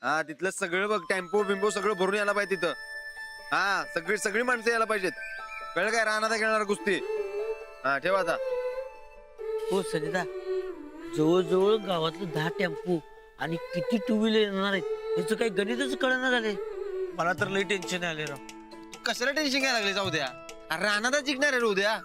हा तिथलं सगळं बघ, टेम्पो बिंपो सगळं भरून यायला पाहिजे तिथं. हा सगळी सगळी माणसं यायला पाहिजेत. कळलं काय? राहणार खेळणार कुस्ती. हा ठेवा आता. हो सनिदा, जवळजवळ गावातलं 10 टेम्पो आणि किती टू व्हीलर येणार आहेत याचं काही गणितच कळना झाले. मला तर लई टेन्शन आले राव. कशाला टेन्शन घ्यायला लागले? जाऊ द्या, राहणार जिंकणार आहे रे उद्या.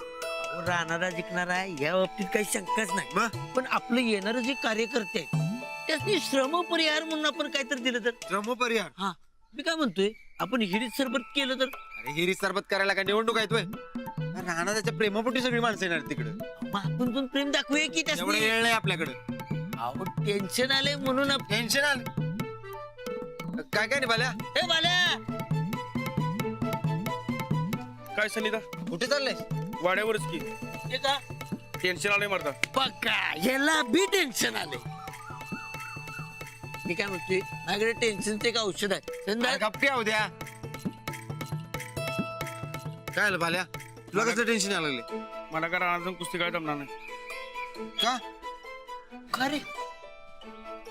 राहणारा जिंकणार आहे या बाबतीत काही शंकाच नाही. मग पण आपलं येणारं जे कार्यकर्ते आहेत त्यासनी श्रम परिहार म्हणून आपण काहीतरी दिलं तर. श्रम परिहार? हा मी काय म्हणतोय, आपण हिरीत सरबत केलं तर. अरे हिरी सरबत करायला काय निवडणूक आहे? राहणार त्याच्या प्रेमापोटी सगळी माणसं येणार तिकडे. मग आपण पण प्रेम दाखवूया की एवढं त्यासनी. वेळ नाही आपल्याकडे. अहो टेन्शन आलंय म्हणून टेन्शन आलं काय? काय नाही बाल्या. ए बाल्या, काय सनिदा? कुठे चाललंय? वाड्यावरच की. हे का टेन्शन आलंय मरता. बघा याला बी टेन्शन आले. मी काय म्हणतोय, माझ्याकडे टेन्शनचं एक औषध आहे. संध्या गप्पी आहो द्या. काय आलं बाल्या? तुला कसं टेन्शन यायला लागले? मला काय राहणार कुस्ती काय जमणार नाही. का? अरे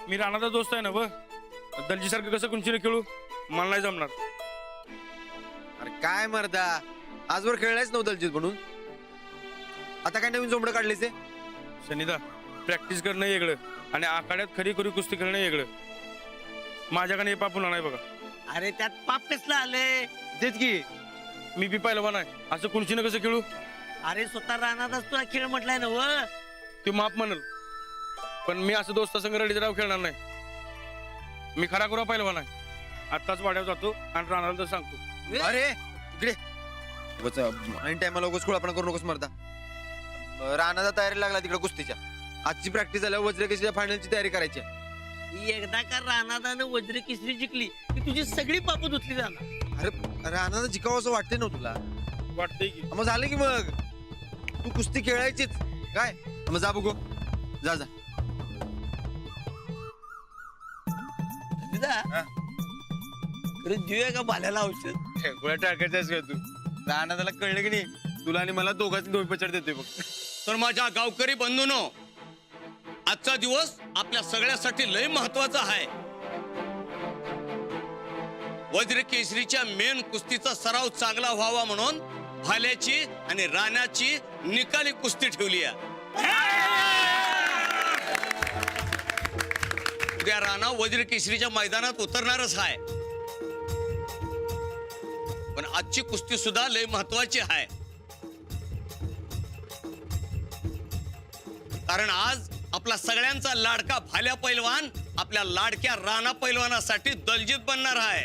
मी राहणारा दोस्त आहे ना व. दलजी सारखं कसं कुंचीने खेळू? मला नाही जमणार. अरे काय मर्दा, आजवर खेळलायच नव्हतं दलजीत म्हणून. आता काय नवीन जोमडं काढलीस ते? सनिदा, प्रॅक्टिस करणं वेगळं आणि आखाड्यात खरी खरी कुस्ती करणं वेगळं. माझ्याकडे हे पापून नाही बघा. अरे त्यात पाप कसलं आले? तेच की. मी बी पहिलवान आहे, असं कुंचीनं कसं खेळू? अरे स्वतः राहणारच तुला खेळ म्हटलाय ना व. ते माप म्हणल, पण मी असं दोस्ता संग रडीत राव खेळणार नाही. मी खरा खुरा पहिलवान आहे. आत्ताच वाड्यावर जातो आणि राहणार तर सांगतो. अरे इकडे ऐन टायमाला उगाच खुळापणा करू नकोस मर्दा. राणाचा तयारी लागला तिकडे कुस्तीच्या. आजची प्रॅक्टिस झाल्यावर वज्रकेशीच्या फायनलची तयारी करायची. एकदा का राहणारानं वज्र केसरी जिंकली की तुझी सगळी पाप धुतली जाणार. अरे राणाचा जिकावं असं वाटते ना तुला? वाटतंय की. मग झालं की मग तू कुस्ती खेळायचीच काय? मग जा बघू, जा जा. अरे देऊया का बाल्याला औषध? गोळ्या टाकायच्यास का तू? राणाला कळलं की नाही? तुला आणि मला दोघांची दोन पचड देते बघ. तर माझ्या गावकरी बंधूंनो, आजचा दिवस आपल्या सगळ्यासाठी लय महत्वाचा आहे. वज्र केसरीच्या मेन कुस्तीचा सराव चांगला व्हावा म्हणून भाल्याची आणि राण्याची निकाली कुस्ती ठेवली आहे. उद्या राणा वज्र केसरीच्या मैदानात उतरणारच आहे. पण आजची कुस्ती सुद्धा लय महत्वाची आहे. कारण आज आपला सगळ्यांचा लाडका भाल्या पैलवान आपल्या लाडक्या राणा पैलवानासाठी दलजीत बनणार आहे.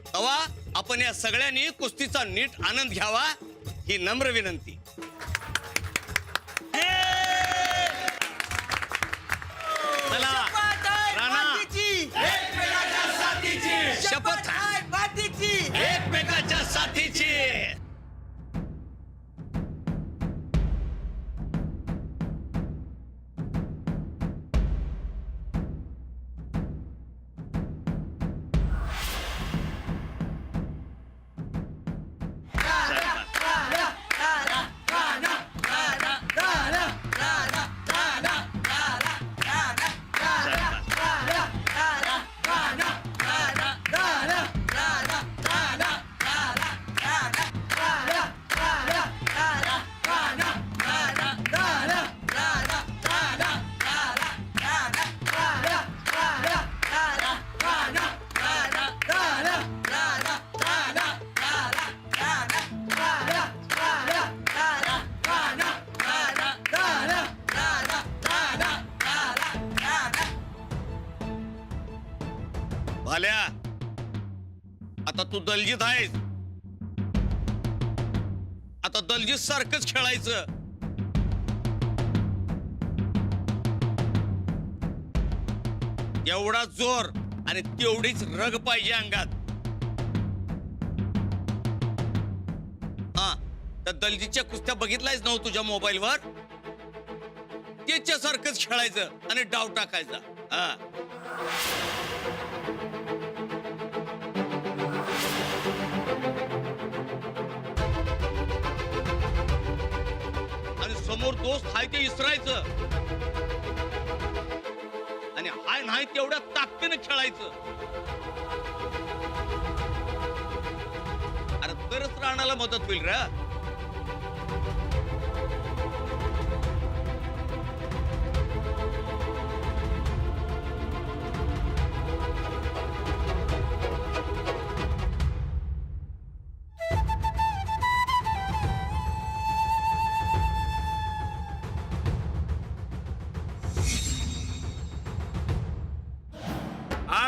तेव्हा आपण या सगळ्यांनी कुस्तीचा नीट आनंद घ्यावा ही नम्र विनंती. चला राणा, शपथ एकमेकाच्या साथीची. भाल्या, आता तू दलजीत आहेस. आता दलजीत सारखंच खेळायचं. एवढा जोर आणि तेवढीच रग पाहिजे अंगात. हा, तर दलजीतच्या कुस्त्या बघितलायच नव्ह तुझ्या मोबाईलवर? त्याच्यासारखंच खेळायचं आणि डाव टाकायचा. हा, आणि समोर दोस्त हाय ते इसरायचं आणि हाय नाही तेवढ्या ताकदीने खेळायचं. अरे तरच राणाला मदत होईल रे.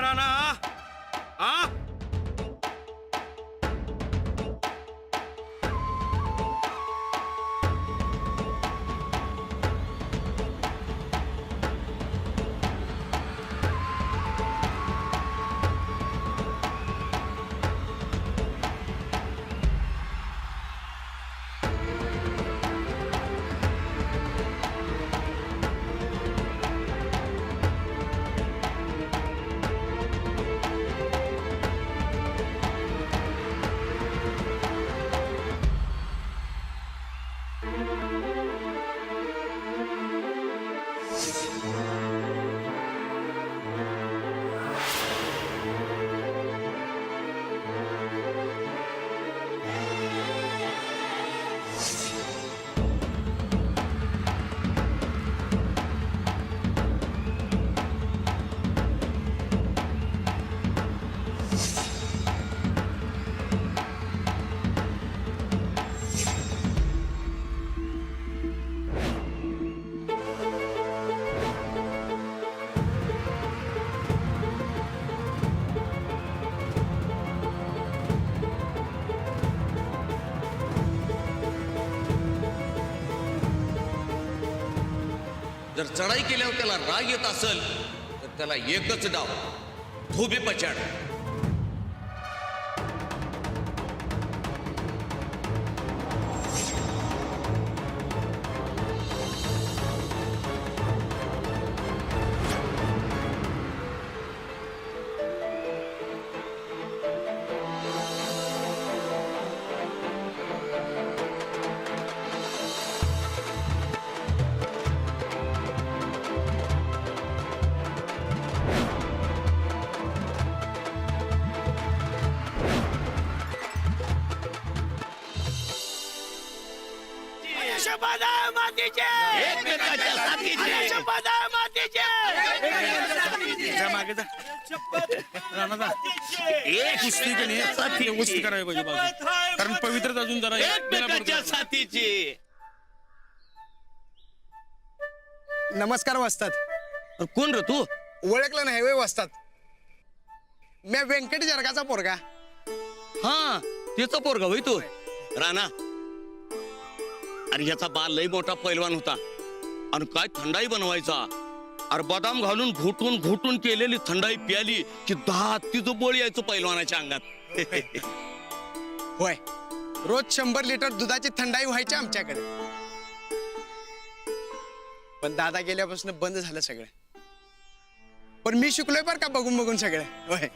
राणा आ जर चढाई केल्यावर त्याला राग येत असेल तर त्याला एकच डाव, धोबी पछाड. एकमेकाच्या साथीचे. जा मागे जा. राणा जा. कुस्ती की नाही व्यवस्थित करायला पाहिजे बाजू. कारण पवित्रता अजून जरा एकमेकाच्या साथीचे. नमस्कार वाजतात. कोण रे तू? ओळखलं नाही वय वाजतात. मी व्यंकट जरगाचा पोरगा. हा त्याचा पोरगा होय तू. राणा, अरे याचा बाल लय मोठा पैलवान होता आणि काय थंडाई बनवायचा. अरे बदाम घालून घोटून घोटून केलेली थंडाई प्याली की 10 तिचं बोळ यायचं पैलवानाच्या अंगात. होय, रोज 100 लिटर दुधाची थंडाई व्हायची आमच्याकडे. पण दादा गेल्यापासून बंद झालं सगळं. पण मी शिकलोय बरं का बघून बघून सगळं. होय,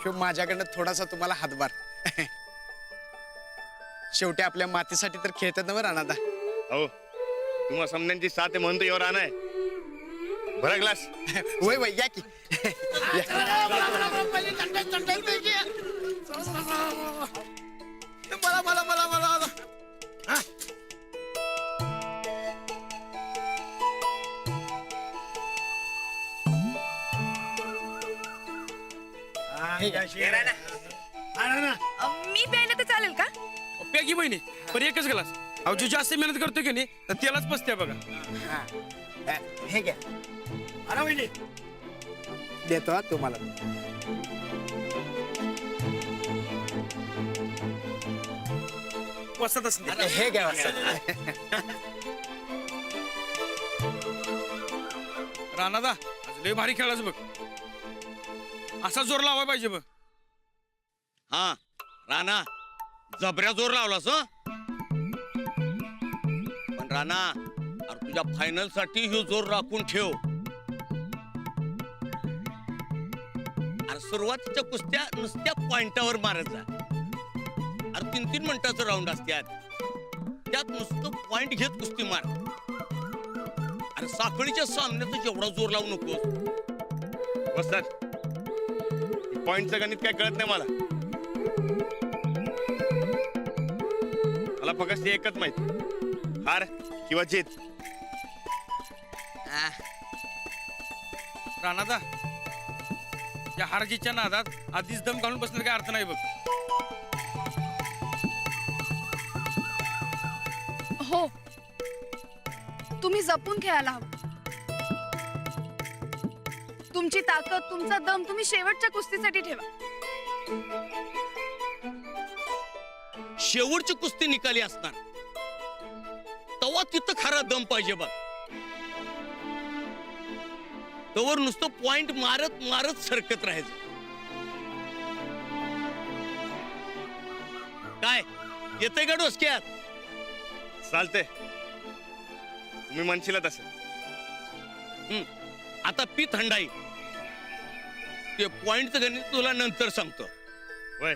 शो माझ्याकडनं थोडासा तुम्हाला हातभार. शेवटी आपल्या मातीसाठी तर खेळतात ना बरं अनादा. हो तुम्हा समन्यांची साथ आहे म्हणतो एवढा नाही भरा ग्लास. वय वय या की. मला मला मला मला मी प्यायला तर चालेल का? प्यागी बहिणी पण एकच ग्लास. अहो जो जास्त मेहनत करतो की नाही तर त्यालाच पसते बघा. हे घ्या. अरे वहिनी देतो हा तुम्हाला. वसतच नाही. हे घ्या वाजतात. राणादा आज लय भारी खेळाच बघ. असा जोर लावाय पाहिजे बघ. हा राणा, जबऱ्या जोर लावलास हं? पण राणा, अरे तुझ्या फायनल साठी ह्यो जोर राखून ठेव. अरे सुरुवातीच्या कुस्त्या नुसत्या पॉइंटावर मारत जा. अरे 3-3 मिनिटाचं राऊंड असतात, त्यात नुसतं पॉइंट घेत कुस्ती मार. अरे साखळीच्या सामन्यात जेवढा जोर लावू नकोस. वस्ताद पॉइंटचं गणित काय कळत नाही मला. मला फक्त ते एकच माहित, हार किंवा जीत. राणादा, या हारजीच्या नादात आधीच दम घालून बसण्यात काय अर्थ नाही बघ. हो, तुम्ही जपून खेळायला हवं. तुमची ताकद, तुमचा दम तुम्ही शेवटच्या कुस्तीसाठी ठेवा. शेवटची कुस्ती निकाली असणार तेव्हा तिथं खरा दम पाहिजे बघ. तवर नुसतं पॉइंट मारत मारत सरकत राहायचं. काय येतंय का डोसक्यात? चालतंय, तुम्ही म्हणशील तसं. आता पी थंडाई. ते पॉइंटचं गणित तुला नंतर सांगतो. वय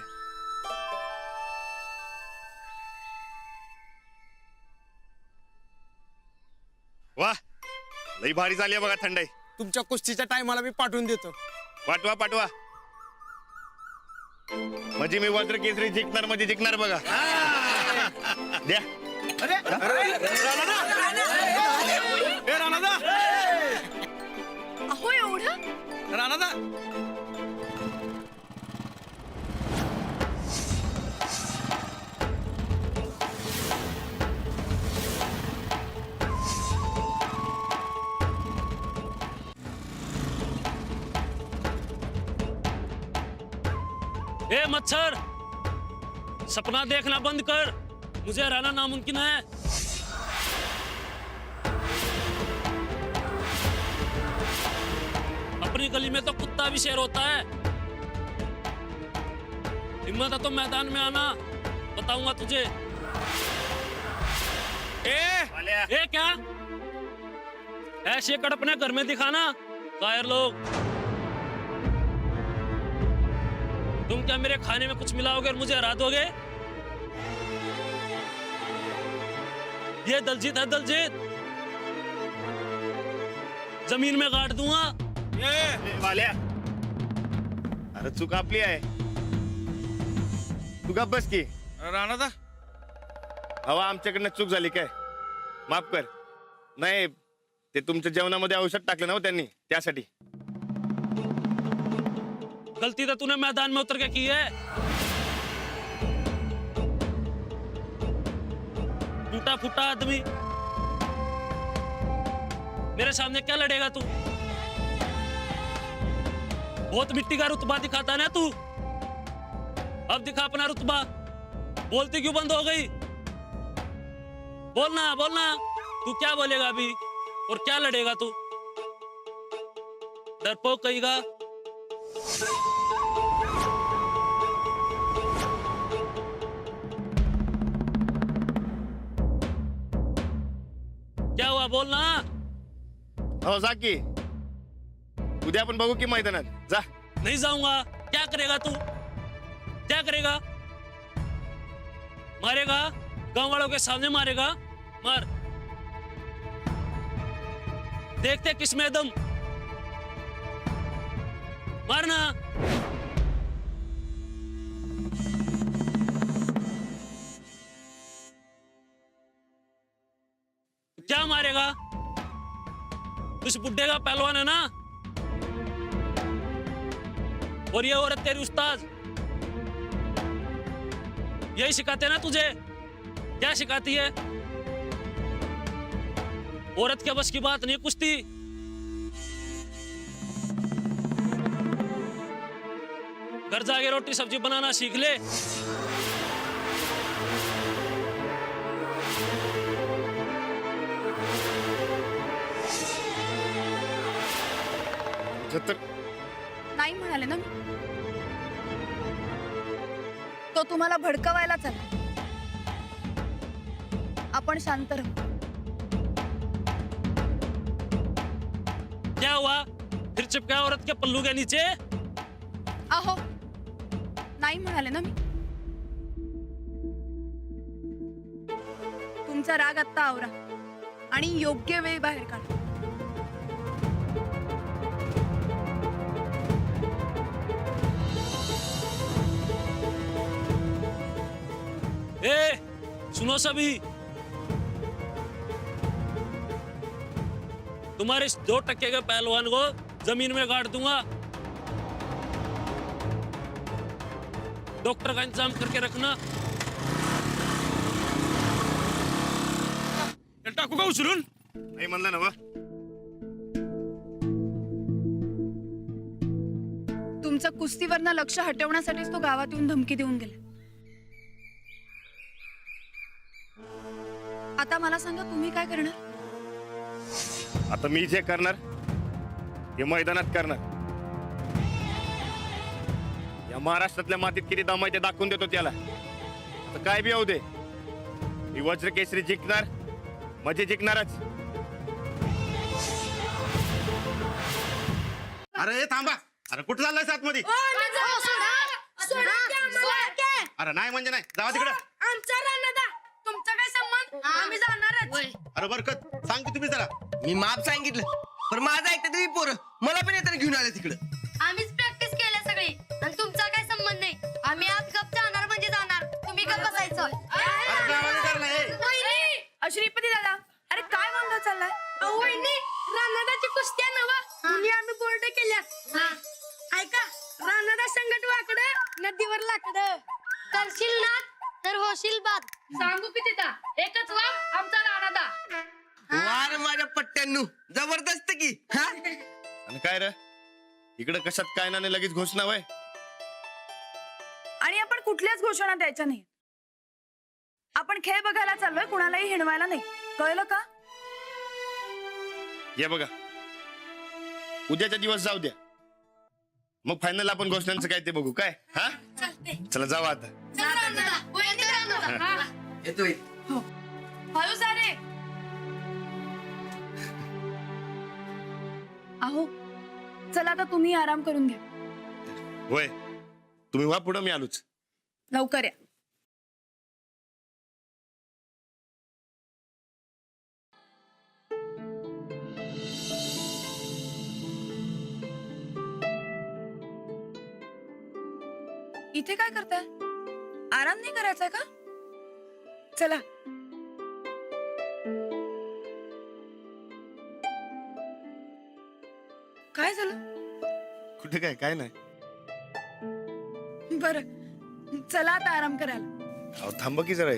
वा, लई भारी झाली आहे बघा थंडाई. तुमच्या कुस्तीच्या टायमाला मी पाठवून देतो. पाठवा पाठवा. म्हणजे मी वज्र केसरी जिंकणार म्हणजे जिंकणार बघा. द्या. ए राणादा, अहो एवढं राणादा, ए मच्छर, सपना देखना बंद कर. मुझे हराना नामुमकिन है. अपनी गली में तो कुत्ता भी शेर होता है. हिम्मत है तो मैदान में आना, बताऊंगा तुझे. ए क्या ऐसे कड़ अपने घर में दिखाना कायर लोग. तुम क्या मेरे खाने में कुछ मिलाओगे और मुझे हरा दोगे? ये दलजीत है, दलजीत. जमीन में गाड़ दूंगा. वाल्या, अरे चूक आपली आहे. तू गप बस की. राणादा, हवा आमच्याकडनं चूक झाली काय, माफ कर. नाही, ते तुमच्या जेवणामध्ये औषध टाकलं ना हो त्यांनी, त्यासाठी. गलती तो तूने मैदान में उतर के की है. टूटा फूटा आदमी मेरे सामने क्या लड़ेगा तू? बहुत मिट्टी का रुतबा दिखाता ना तू. अब दिखा अपना रुतबा. बोलती क्यों बंद हो गई? बोलना बोलना. तू क्या बोलेगा अभी और क्या लड़ेगा तू? डरपोक कहेगा. क्या हुआ बोलना. हो जा की. उद्या आपण बघू की मैदानात. जा. नहीं जाऊंगा. क्या करेगा तू? क्या करेगा? मारेगा? गांव वालों के सामने मारेगा? मार. देखते किस में दम. मारना. क्या मारेगा? उस बुड्ढे का पहलवान है ना, और ये औरत तेरी उस्ताद. यही सिखाते ना तुझे? क्या सिखाती है? औरत के बस की बात नहीं कुश्ती. घर जाके रोटी सब्जी बनाना सीख ले. तर नाही म्हणाले ना मी. तो तुम्हाला भडकवायला चला. आपण शांत राहू. क्या हुआ? फिर चिपका औरत के पल्लू के नीचे. अहो नाही म्हणाले ना मी. तुमचा राग आत्ता आवरा आणि योग्य वेळी बाहेर काढा. सुनो सभी, तुम्हारे इस 2% के पहलवान को जमीन में गाड़ दूंगा। डॉक्टर का इंतजाम करके रखना। टाकू का उचलून? नाही म्हणलं ना वा. तुमचं कुस्तीवरनं लक्ष हटवण्यासाठीच तो गावात येऊन धमकी देऊन गेला. आता मला सांगा तुम्ही काय करणार? आता मी जे करणार ते मैदानात करणार. या महाराष्ट्रातल्या मातीत किती दम आहे ते दाखवून देतो त्याला. आता काय बी होऊ दे, मी वज्र केसरी जिंकणार म्हणजे जिंकणारच. अरे थांबा. अरे कुठं चाललाय आतमध्ये? अरे नाही म्हणजे नाही, जावा तिकडं. आमचा राणा तुमचा काय संबंध? आम्ही जाणारच. अरे बरकत सांग की तुम्ही जरा. मी माप सांगितलं पण माझं ऐकतं तुम्ही पोरं मला पण येताना घेऊन आले तिकडं. आम्हीच प्रॅक्टिस केल्या सगळी आणि तुमचा काय संबंध नाही. आम्ही आज गप जाणार म्हणजे जाणार, तुम्ही गप बसायचं. अरे गावाला करणार, हे. श्रीपती दादा, अरे काय वांगा चाललाय? वहिनी, रानादाची कुस्त्या नवा मुली आम्ही बोर्ड केल्यात. ऐका, रानादा संगट वाकडं नदीवर लाकडं. करशील नाद तर होशील बाद. सांगू की तिथं एकच वाघ आमचा रानादा. वार माझ्या पट्ट्यांनू जबरदस्त की. हा आणि काय रे इकडे कशात काय ना लगेच घोषणा वय. आणि आपण कुठल्याच घोषणा द्यायच्या नाही. आपण खेळ बघायला चाललोय, कुणालाही हिणवायला नाही. कळलं का? ये बघा, उद्याचा दिवस जाऊ द्या, मग फायनल आपण घोषणांचं काय ते बघू. काय हा चला जावा आता. येतोय. हळू सारे. अहो चला आता तुम्ही आराम करून घ्या. होय तुम्ही वा पुढं, मी आलोच. लवकर या. इथे काय करताय? आराम नाही करायचा का? चला. काय झालं? कुठे काय काय नाही. बरं चला आता आराम करायला. अहो थांबा की जरा.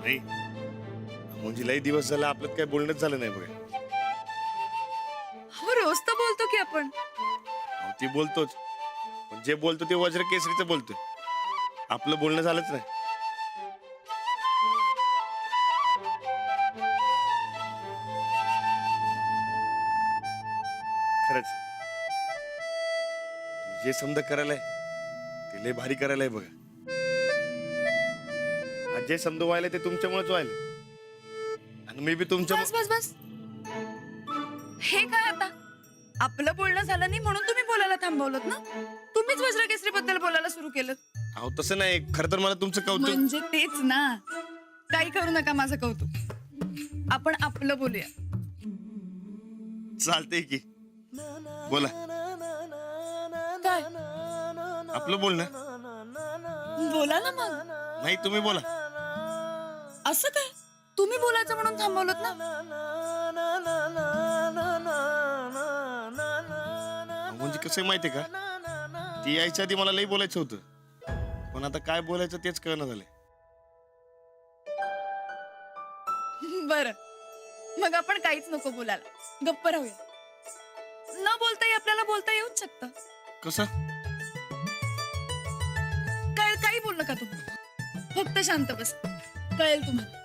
नाही म्हणजे लई दिवस झाला आपल्यात काय बोलणंच झालं नाही बघा. हो रोज तर बोलतो की आपण. अहो, ती बोलतोच, पण जे बोलतो ते वज्र केसरीचं बोलतोय. आपलं बोलणं झालंच नाही. खरंच तू जे समजा करायलाय ते लय भारी करायलाय बघा. आज जे समजा व्हायला ते तुमच्यामुळेच व्हायला, आणि मी बी तुमच्या. बस बस बस. हे काय आता? आपलं बोलणं झालं नाही म्हणून तुम्ही बोलायला थांबवलं ना? तुम्हीच वज्रकेसरी बद्दल बोलायला सुरू केलं. अहो तसं नाही, खरं तर मला तुमचं कौतुक. म्हणजे तेच ना. काही करू नका माझं कौतुक. आपण आपलं बोलूया. चालतंय की, बोला. काय? आपलं बोलणं. बोला ना मग. नाही तुम्ही बोला. असं काय? तुम्ही बोलायचं म्हणून थांबवलं ना? म्हणजे कसं आहे माहितीये का, ती यायच्या आधी मला लई बोलायचं होतं, पण आता काय बोलायचं तेच कळणं झालंय. बर मग आपण काहीच नको बोलायला, गप्प राहूया. न बोलताही आपल्याला बोलता येऊच शकतं. कसं? काय काही बोल नका तुम्ही, फक्त शांत बस. कळेल तुम्हाला.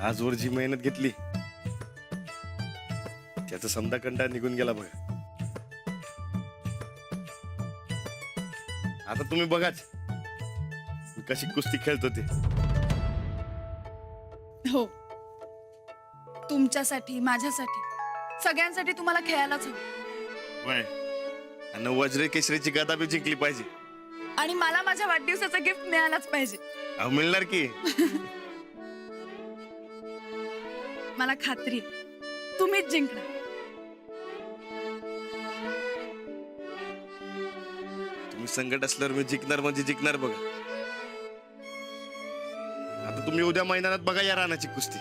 आजवर जी मेहनत घेतली त्याचा समजा कंटाळा निघून गेला बघा. आता तुम्ही बघाच मी कशी कुस्ती खेळतो ते. हो, तुमच्यासाठी, माझ्यासाठी, सगळ्यांसाठी तुम्हाला खेळायलाच हवं. वय आणि वज्र केसरीची गदा बी जिंकली पाहिजे. आणि मला माझ्या वाढदिवसाचं गिफ्ट मिळालंच पाहिजे. अहो मिळणार की. मला खात्री आहे, तुम्हीच जिंकणार. तुम्ही संकट असल्यावर मी जिंकणार म्हणजे जिंकणार बघा. आता तुम्ही उद्या मैदानात बघा या रानाची कुस्ती.